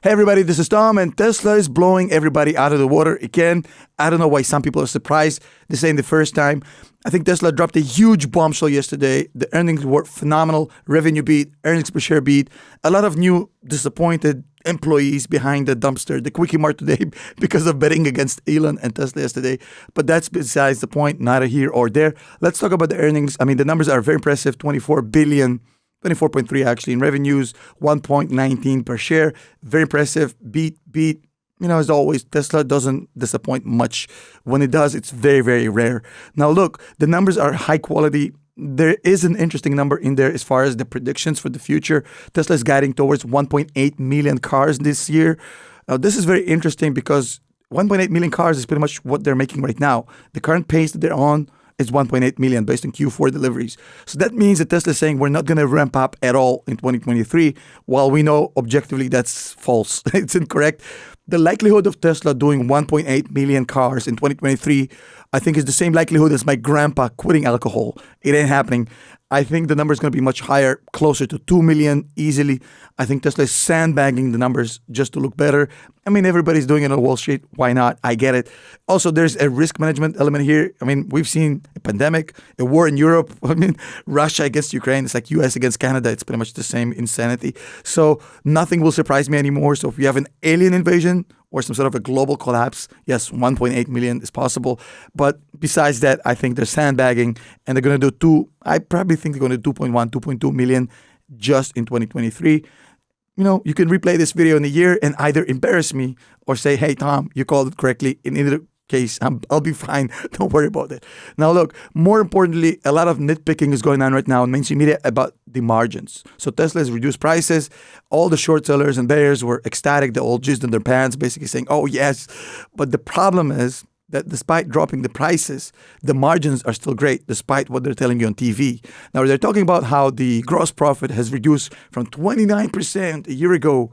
Hey everybody, this is Tom, and Tesla is blowing everybody out of the water again. I don't know why some people are surprised. This ain't the first time. I think Tesla dropped a huge bombshell yesterday. The earnings were phenomenal. Revenue beat, earnings per share beat. A lot of new disappointed employees behind the dumpster, the Quickie Mart today, because of betting against Elon and Tesla yesterday. But that's besides the point, neither here or there. Let's talk about the earnings. I mean, the numbers are very impressive. 24 billion. 24.3 actually in revenues, 1.19 per share. Very impressive. Beat. You know, as always, Tesla doesn't disappoint much. When it does, it's very, very rare. Now, look, the numbers are high quality. There is an interesting number in there as far as the predictions for the future. Tesla is guiding towards 1.8 million cars this year. This is very interesting because 1.8 million cars is pretty much what they're making right now. The current pace that they're on is 1.8 million based on Q4 deliveries. So that means that Tesla is saying we're not going to ramp up at all in 2023, while we know objectively that's false. It's incorrect. The likelihood of Tesla doing 1.8 million cars in 2023, I think is the same likelihood as my grandpa quitting alcohol. It ain't happening. I think the number is going to be much higher, closer to 2 million easily. I think Tesla is sandbagging the numbers just to look better. I mean, everybody's doing it on Wall Street. Why not? I get it. Also, there's a risk management element here. I mean, we've seen a pandemic, a war in Europe. I mean, Russia against Ukraine. It's like US against Canada. It's pretty much the same insanity. So nothing will surprise me anymore. So if you have an alien invasion or some sort of a global collapse, yes, 1.8 million is possible. But besides that, I think they're sandbagging and they're going to do I probably think they're going to do 2.1, 2.2 million just in 2023. You know, you can replay this video in a year and either embarrass me or say, hey, Tom, you called it correctly. In either case, I'll be fine. Don't worry about it. Now, look, more importantly, a lot of nitpicking is going on right now in mainstream media about the margins. So Tesla has reduced prices. All the short sellers and bears were ecstatic. They all jizzed in their pants, basically saying, oh, yes. But the problem is that despite dropping the prices, the margins are still great, despite what they're telling you on TV. Now, they're talking about how the gross profit has reduced from 29% a year ago,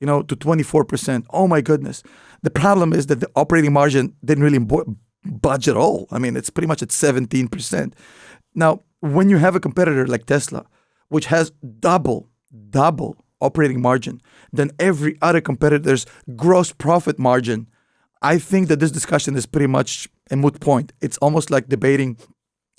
to 24%. Oh, my goodness. The problem is that the operating margin didn't really budge at all. I mean, it's pretty much at 17%. Now, when you have a competitor like Tesla, which has double operating margin than every other competitor's gross profit margin, I think that this discussion is pretty much a moot point. It's almost like debating,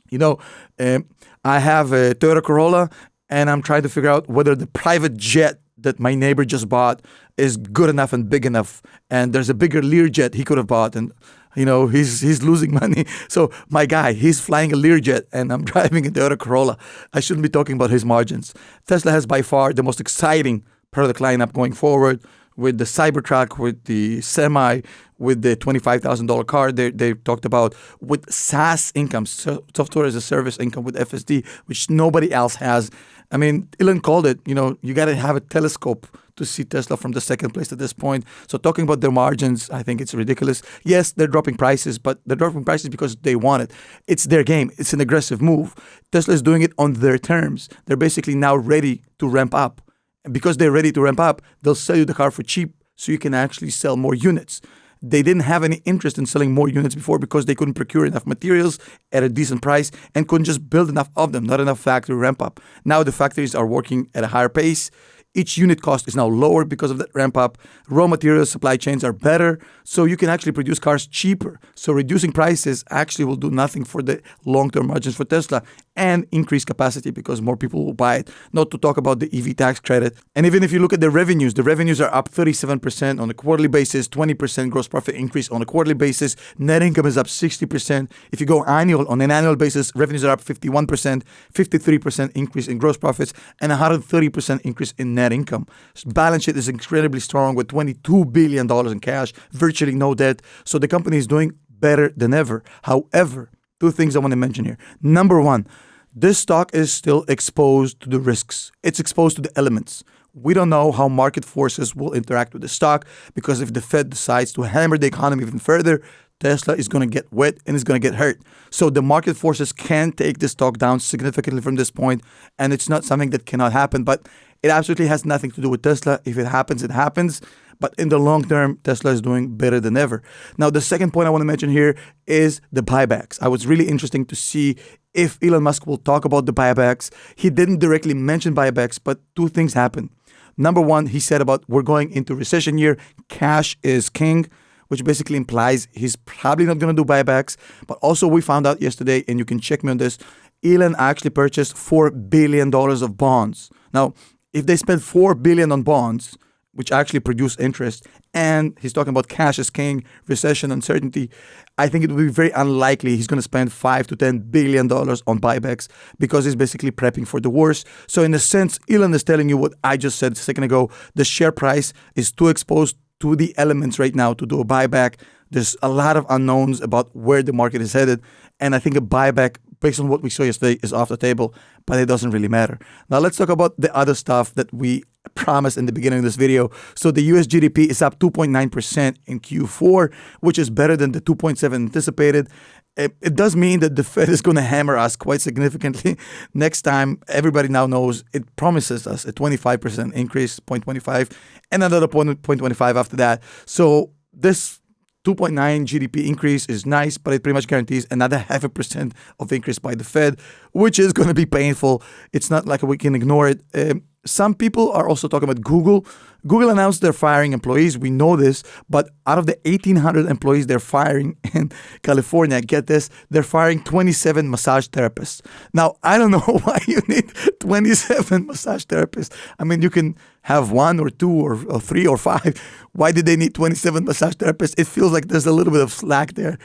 I have a Toyota Corolla and I'm trying to figure out whether the private jet that my neighbor just bought is good enough and big enough. And there's a bigger Learjet he could have bought and, he's losing money. So my guy, he's flying a Learjet and I'm driving a Toyota Corolla. I shouldn't be talking about his margins. Tesla has by far the most exciting product lineup going forward, with the Cybertruck, with the Semi, with the $25,000 car they talked about, with SaaS income, software as a service income with FSD, which nobody else has. I mean, Elon called it, you got to have a telescope to see Tesla from the second place at this point. So talking about their margins, I think it's ridiculous. Yes, they're dropping prices, but they're dropping prices because they want it. It's their game. It's an aggressive move. Tesla is doing it on their terms. They're basically now ready to ramp up. And because they're ready to ramp up, they'll sell you the car for cheap so you can actually sell more units. They didn't have any interest in selling more units before because they couldn't procure enough materials at a decent price and couldn't just build enough of them, not enough factory ramp up. Now the factories are working at a higher pace. Each unit cost is now lower because of that ramp up. Raw materials supply chains are better, so you can actually produce cars cheaper. So reducing prices actually will do nothing for the long-term margins for Tesla and increase capacity because more people will buy it. Not to talk about the EV tax credit. And even if you look at the revenues are up 37% on a quarterly basis, 20% gross profit increase on a quarterly basis. Net income is up 60%. If you go on an annual basis, revenues are up 51%, 53% increase in gross profits, and 130% increase in net income. Balance sheet is incredibly strong with $22 billion in cash, virtually no debt. So the company is doing better than ever. However, two things I want to mention here. Number one, this stock is still exposed to the risks. It's exposed to the elements. We don't know how market forces will interact with the stock because if the Fed decides to hammer the economy even further, Tesla is going to get wet and is going to get hurt. So the market forces can take the stock down significantly from this point, and it's not something that cannot happen. But it absolutely has nothing to do with Tesla. If it happens, it happens. But in the long term, Tesla is doing better than ever. Now, the second point I want to mention here is the buybacks. I was really interesting to see if Elon Musk will talk about the buybacks. He didn't directly mention buybacks, but two things happened. Number one, he said about we're going into recession year. Cash is king, which basically implies he's probably not going to do buybacks. But also we found out yesterday, and you can check me on this, Elon actually purchased $4 billion of bonds. Now, if they spend $4 billion on bonds, which actually produce interest, and he's talking about cash is king, recession, uncertainty, I think it would be very unlikely he's going to spend $5 to $10 billion on buybacks because he's basically prepping for the worst. So in a sense, Elon is telling you what I just said a second ago. The share price is too exposed to the elements right now to do a buyback. There's a lot of unknowns about where the market is headed. And I think a buyback, based on what we saw yesterday, is off the table, but it doesn't really matter. Now let's talk about the other stuff that we promised in the beginning of this video. So the US GDP is up 2.9% in Q4, which is better than the 2.7 anticipated. It does mean that the Fed is going to hammer us quite significantly. Next time, everybody now knows it promises us a 25% increase, 0.25, and another 0.25 after that. So this 2.9 GDP increase is nice, but it pretty much guarantees another 0.5% of increase by the Fed, which is going to be painful. It's not like we can ignore it. Some people are also talking about Google. Google announced they're firing employees. We know this, but out of the 1,800 employees they're firing in California, get this, they're firing 27 massage therapists. Now, I don't know why you need 27 massage therapists. I mean, you can have one or two or three or five. Why did they need 27 massage therapists? It feels like there's a little bit of slack there.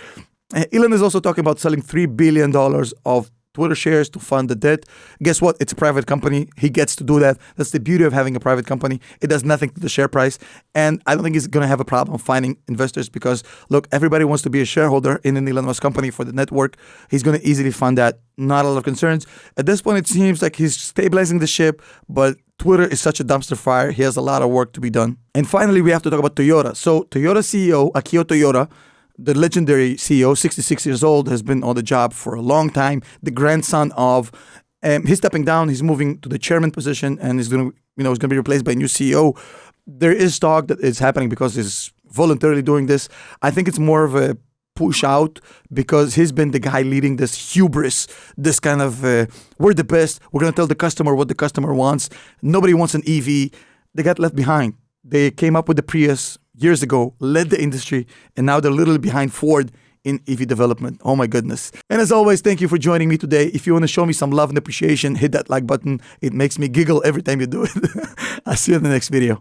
Elon is also talking about selling $3 billion of Twitter shares to fund the debt. Guess what? It's a private company. He gets to do that. That's the beauty of having a private company. It does nothing to the share price. And I don't think he's going to have a problem finding investors because, look, everybody wants to be a shareholder in an Elon Musk company for the network. He's going to easily fund that. Not a lot of concerns. At this point, it seems like he's stabilizing the ship, but Twitter is such a dumpster fire. He has a lot of work to be done. And finally, we have to talk about Toyota. So Toyota CEO, Akio Toyota, the legendary CEO, 66 years old, has been on the job for a long time. The grandson of, he's stepping down. He's moving to the chairman position, and he's going to be replaced by a new CEO. There is talk that it's happening because he's voluntarily doing this. I think it's more of a push out because he's been the guy leading this hubris, this kind of we're the best. We're going to tell the customer what the customer wants. Nobody wants an EV. They got left behind. They came up with the Prius years ago, led the industry, and now they're a little behind Ford in EV development. Oh my goodness. And as always, thank you for joining me today. If you want to show me some love and appreciation, hit that like button. It makes me giggle every time you do it. I'll see you in the next video.